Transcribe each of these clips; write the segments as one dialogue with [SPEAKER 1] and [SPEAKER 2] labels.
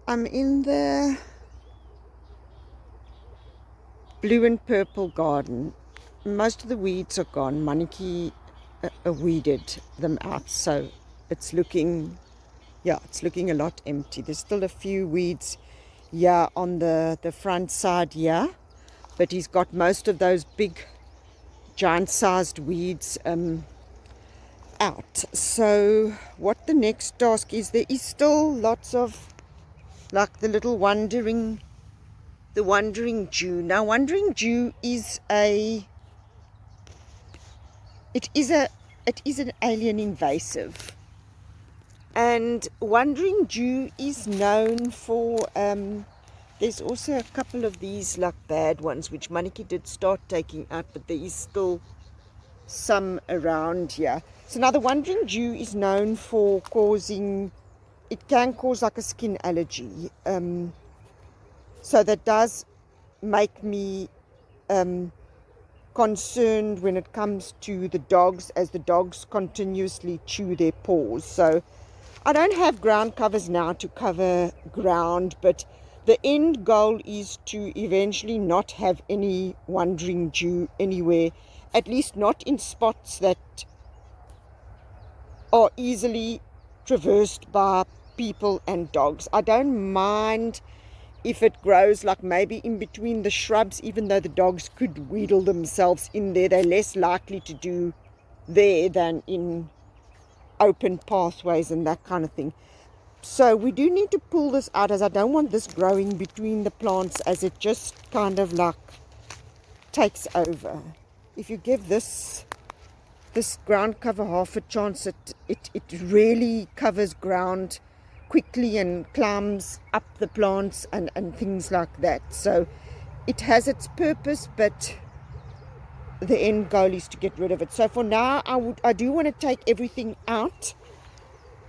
[SPEAKER 1] I'm in the blue and purple garden. Most of the weeds are gone. Maniki weeded them out, so it's looking, it's looking a lot empty. There's still a few weeds on the front side but he's got most of those big giant-sized weeds out. So what the next task is, there is still lots of like the little wandering Jew. Now, wandering Jew is it is an alien invasive, and wandering Jew is known for. There's also a couple of these like bad ones which Maniki did start taking out, but there is still some around here. So now the wandering Jew is known for causing. It can cause like a skin allergy. So that does make me concerned when it comes to the dogs, as the dogs continuously chew their paws. So I don't have ground covers now to cover ground, but the end goal is to eventually not have any wandering Jew anywhere, at least not in spots that are easily traversed by people and dogs. I don't mind if it grows like maybe in between the shrubs, even though the dogs could wheedle themselves in there. They're less likely to do there than in open pathways and that kind of thing. So we do need to pull this out, as I don't want this growing between the plants, as it just kind of like takes over. If you give this ground cover half a chance, it really covers ground quickly and climbs up the plants and things like that. So it has its purpose, but the end goal is to get rid of it. So for now, I do want to take everything out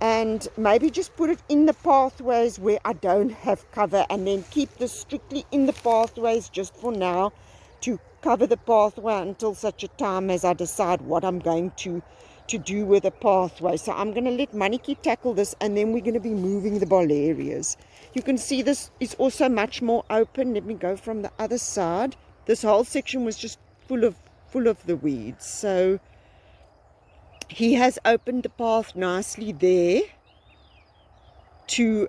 [SPEAKER 1] and maybe just put it in the pathways where I don't have cover, and then keep this strictly in the pathways just for now, to cover the pathway until such a time as I decide what I'm going to do with the pathway. So I'm going to let Maniki tackle this, and then we're going to be moving the bolerias. You can see this is also much more open. Let me go from the other side. This whole section was just full of the weeds. So he has opened the path nicely there to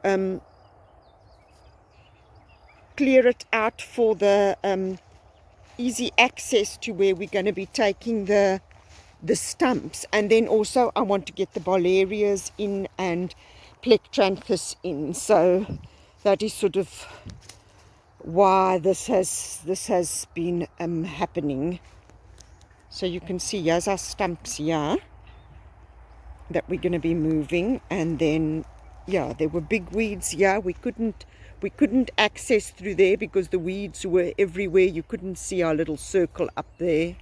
[SPEAKER 1] clear it out for the easy access to where we're going to be taking the stumps. And then also I want to get the bolerias in and plectranthus in. So that is sort of why this has been happening. So you can see here's our stumps here that we're going to be moving. And then there were big weeds here. We couldn't access through there because the weeds were everywhere. You couldn't see our little circle up there.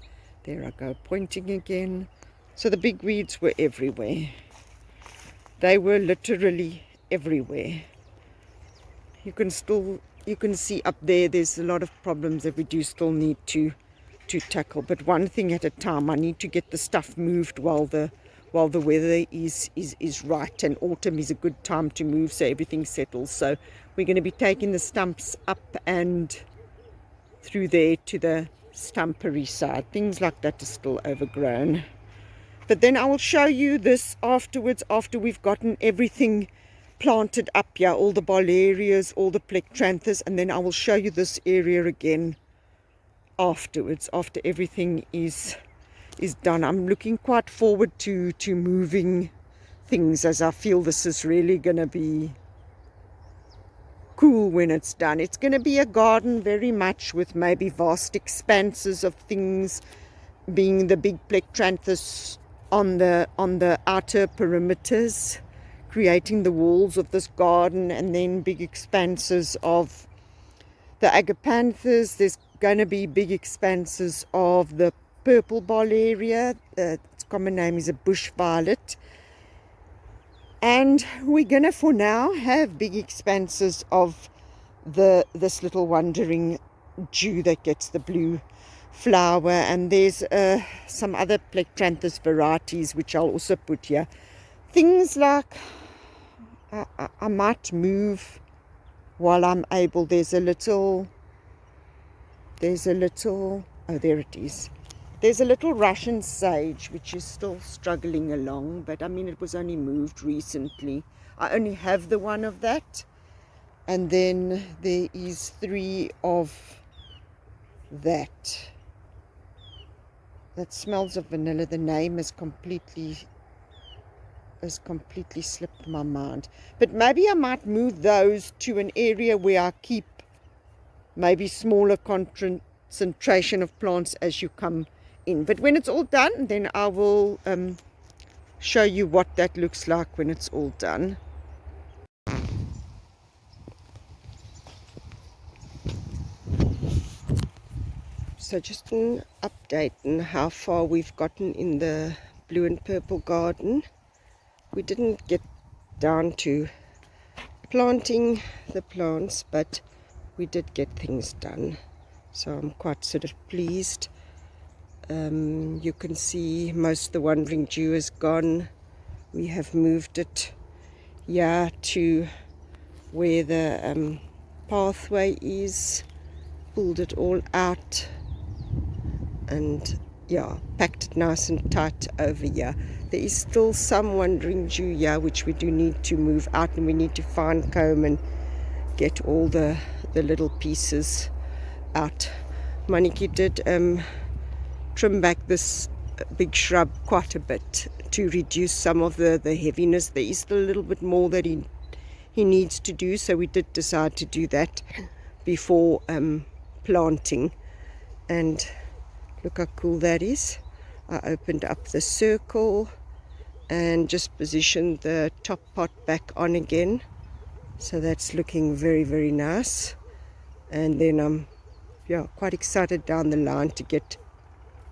[SPEAKER 1] There I go, pointing again. So the big weeds were everywhere. They were literally everywhere. You can see up there, there's a lot of problems that we do still need to tackle. But one thing at a time. I need to get the stuff moved while the weather is right, and autumn is a good time to move so everything settles. So we're going to be taking the stumps up and through there to the stumpery side. Things like that are still overgrown. But then I will show you this afterwards, after we've gotten everything planted up here, all the bolerias, all the plectranthus, and then I will show you this area again afterwards, after everything is done. I'm looking quite forward to moving things, as I feel this is really going to be cool when it's done. It's going to be a garden very much with maybe vast expanses of things, being the big plectranthus on the outer perimeters, creating the walls of this garden, and then big expanses of the agapanthus. There's going to be big expanses of the purple boleria. Its common name is a bush violet. And we're going to, for now, have big expanses of this little wandering Jew that gets the blue flower. And there's some other plectranthus varieties which I'll also put here. Things like I might move while I'm able. There's a little, oh, there it is. There's a little Russian sage which is still struggling along, but I mean, it was only moved recently. I only have the one of that. And then there is 3 of that. That smells of vanilla. The name has completely slipped my mind. But maybe I might move those to an area where I keep maybe smaller concentration of plants as you come in. But when it's all done, then I will show you what that looks like when it's all done. So just an update on how far we've gotten in the blue and purple garden. We didn't get down to planting the plants, but we did get things done. So I'm quite sort of pleased. You can see most of the wandering dew is gone. We have moved it to where the pathway is, pulled it all out, and packed it nice and tight over here. There is still some wandering dew here which we do need to move out, and we need to fine comb and get all the little pieces out. Maniki did trim back this big shrub quite a bit to reduce some of the heaviness. There is still a little bit more that he needs to do, so we did decide to do that before planting. And look how cool that is. I opened up the circle and just positioned the top pot back on again, so that's looking very, very nice. And then I'm quite excited down the line to get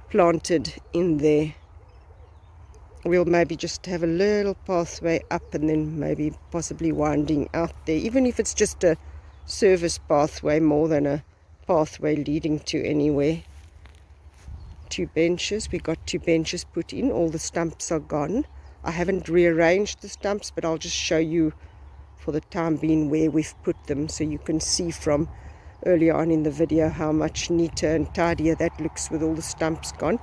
[SPEAKER 1] planted in there. We'll maybe just have a little pathway up and then maybe possibly winding out there, even if it's just a service pathway more than a pathway leading to anywhere. 2 benches. We got 2 benches put in. All the stumps are gone. I haven't rearranged the stumps, but I'll just show you for the time being where we've put them, so you can see from earlier on in the video how much neater and tidier that looks with all the stumps gone.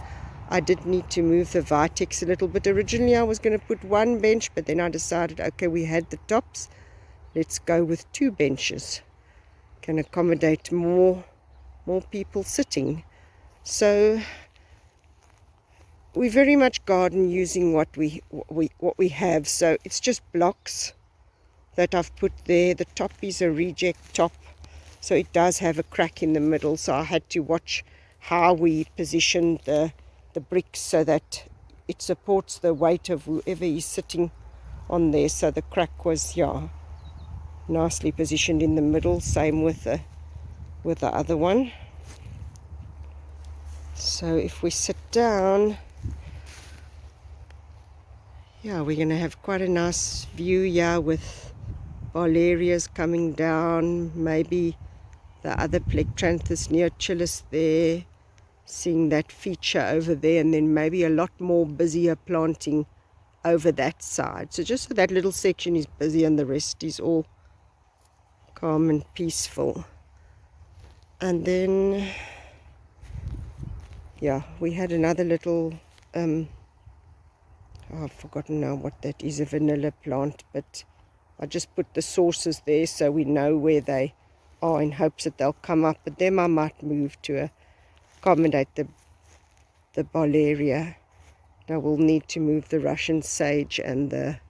[SPEAKER 1] I did need to move the vitex a little bit. Originally I was going to put 1 bench, but then I decided, okay, we had the tops, let's go with 2 benches. Can accommodate more people sitting. So we very much garden using what we have. So it's just blocks that I've put there. The top is a reject top, so it does have a crack in the middle, so I had to watch how we positioned the bricks so that it supports the weight of whoever is sitting on there. So the crack was nicely positioned in the middle. Same with the other one. So if we sit down, we're going to have quite a nice view here with Valerias coming down, maybe the other Plectranthus neochilus there, seeing that feature over there, and then maybe a lot more busier planting over that side. So just so that little section is busy and the rest is all calm and peaceful. And then we had another little I've forgotten now what that is, a vanilla plant, but I just put the sources there so we know where they are in hopes that they'll come up. But them I might move to accommodate the Valeria. Now we'll need to move the Russian sage and the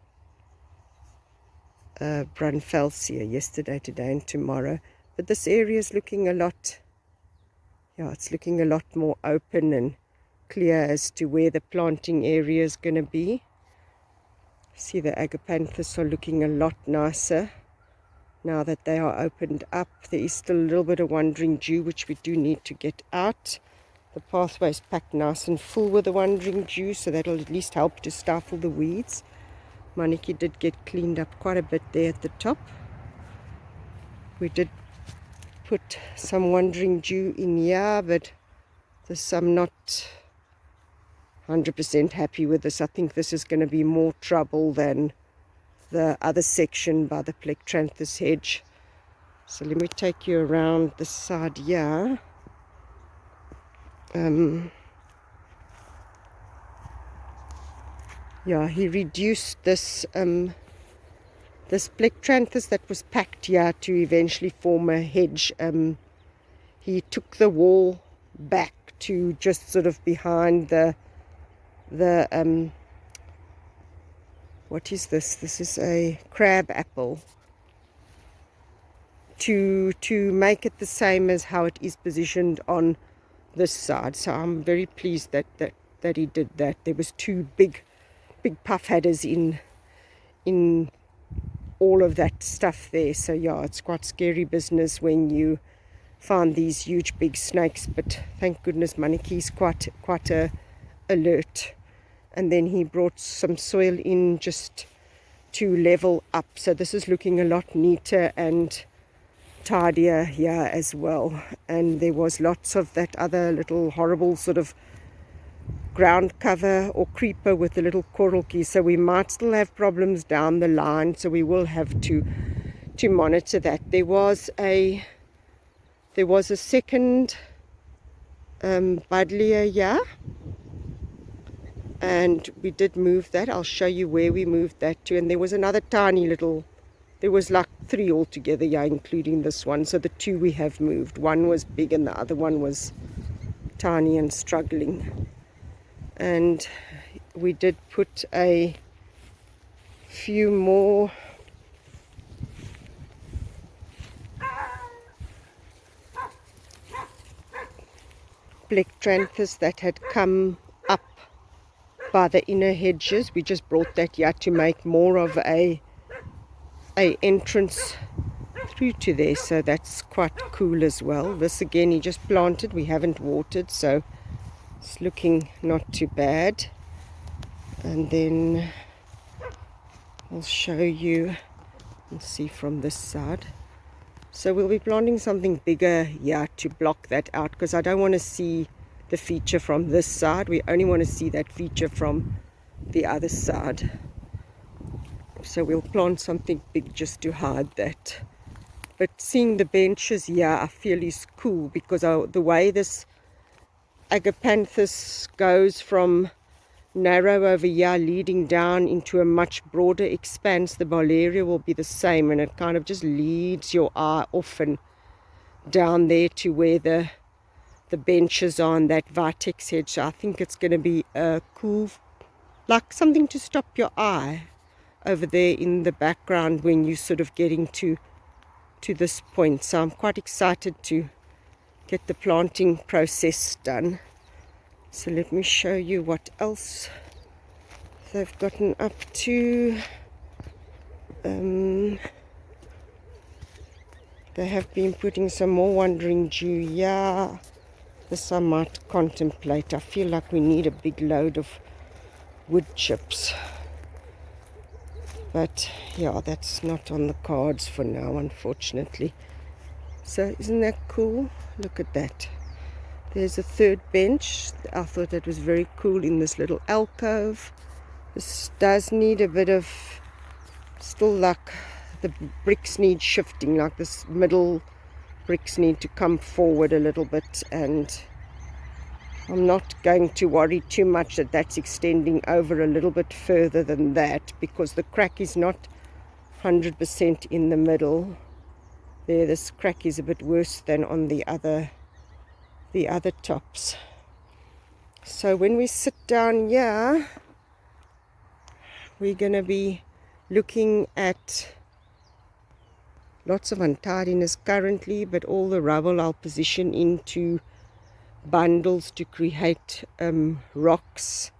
[SPEAKER 1] Brunfelsia yesterday, today and tomorrow. But this area is looking a lot, it's looking a lot more open and clear as to where the planting area is going to be. See, the agapanthus are looking a lot nicer now that they are opened up. There is still a little bit of wandering dew which we do need to get out. The pathway is packed nice and full with the wandering dew, so that'll at least help to stifle the weeds. Maniki did get cleaned up quite a bit there at the top. We did put some wandering dew in here, but I'm not 100% happy with this. I think this is going to be more trouble than the other section by the Plectranthus hedge. So let me take you around the side here. Yeah, he reduced this this plectranthus that was packed here to eventually form a hedge. He took the wall back to just sort of behind the what is this? This is a crab apple. To make it the same as how it is positioned on this side. So I'm very pleased that he did that. There was two big puff headers in all of that stuff there. So yeah, it's quite scary business when you find these huge big snakes, but thank goodness Maniki's quite alert. And then he brought some soil in just to level up. So this is looking a lot neater and tidier here as well. And there was lots of that other little horrible sort of ground cover or creeper with the little coral keys. So we might still have problems down the line. So we will have to monitor that. There was a second buddleia here, and we did move that. I'll show you where we moved that to. And there was another tiny little, there was like 3 altogether, yeah, including this one. So the 2 we have moved. One was big and the other one was tiny and struggling. And we did put a few more plectranthus that had come up by the inner hedges. We just brought that here to make more of a entrance through to there, so that's quite cool as well. This again he just planted, we haven't watered, so it's looking not too bad. And then I'll show you and see from this side. So we'll be planting something bigger here to block that out, because I don't want to see the feature from this side. We only want to see that feature from the other side. So we'll plant something big just to hide that. But seeing the benches here, I feel is cool, because the way this agapanthus goes from narrow over here leading down into a much broader expanse, the Bowleria will be the same, and it kind of just leads your eye off and down there to where the benches are on that vitex hedge. So I think it's going to be a cool, like something to stop your eye over there in the background when you're sort of getting to this point. So I'm quite excited to get the planting process done. So let me show you what else they've gotten up to. They have been putting some more wandering Jew. Yeah, this I might contemplate. I feel like we need a big load of wood chips. But yeah, that's not on the cards for now, unfortunately. So isn't that cool? Look at that. There's a third bench. I thought that was very cool in this little alcove. This does need a bit of, still like the bricks need shifting, like this middle bricks need to come forward a little bit, and I'm not going to worry too much that that's extending over a little bit further than that, because the crack is not 100% in the middle. There, this crack is a bit worse than on the other tops. So when we sit down here, we're going to be looking at lots of untidiness currently, but all the rubble I'll position into bundles to create rocks,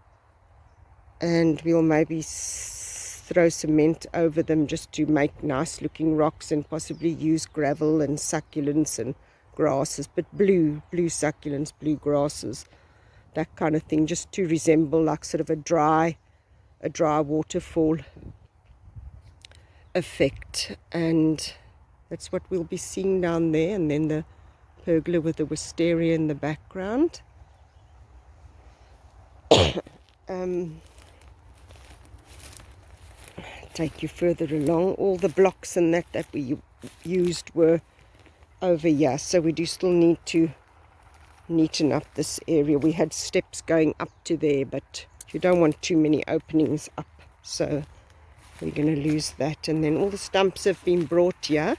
[SPEAKER 1] and we'll maybe throw cement over them just to make nice looking rocks, and possibly use gravel and succulents and grasses, but blue succulents, blue grasses, that kind of thing, just to resemble like sort of a dry waterfall effect. And that's what we'll be seeing down there. And then the pergola with the wisteria in the background. Take you further along. All the blocks and that we used were over here, so we do still need to neaten up this area. We had steps going up to there, but you don't want too many openings up, so we're going to lose that. And then all the stumps have been brought here,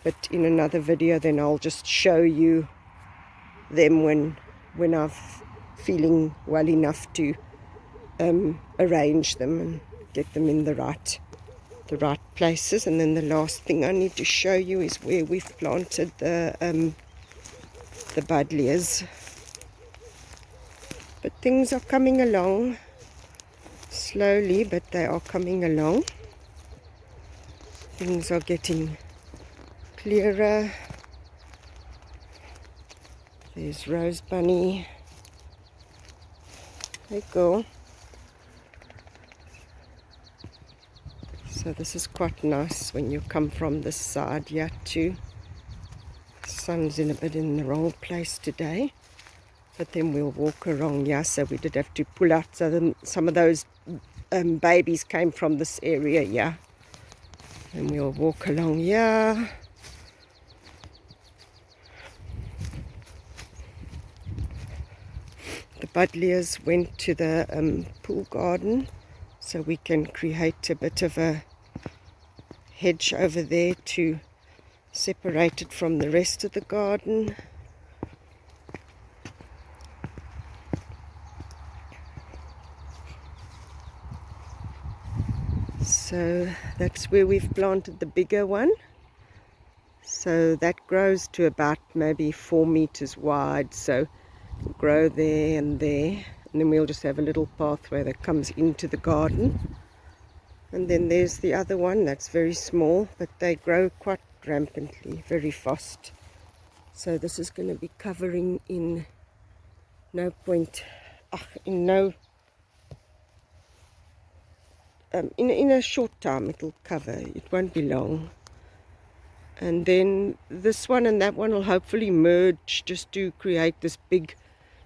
[SPEAKER 1] but in another video then I'll just show you them when I'm feeling well enough to arrange them and get them in the right places. And then the last thing I need to show you is where we've planted the buddleias. But things are coming along slowly, but they are coming along. Things are getting clearer. There's Rose Bunny. There you go. So this is quite nice when you come from this side here too. Sun's in a bit in the wrong place today, but then we'll walk around here. So we did have to pull out, so then some of those babies came from this area here. And we'll walk along here. The buddleias went to the pool garden, so we can create a bit of a hedge over there to separate it from the rest of the garden. So that's where we've planted the bigger one. So that grows to about maybe 4 meters wide, so it'll grow there and there. And then we'll just have a little pathway that comes into the garden. And then there's the other one that's very small, but they grow quite rampantly, very fast. So this is going to be covering in in a short time. It'll cover, it won't be long. And then this one and that one will hopefully merge just to create this big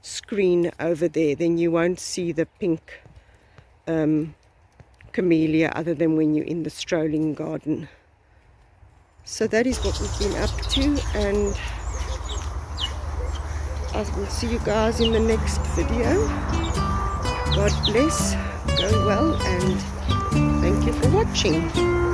[SPEAKER 1] screen over there. Then you won't see the pink camellia other than when you're in the strolling garden. So that is what we've been up to, and I will see you guys in the next video. God bless, go well, and thank you for watching.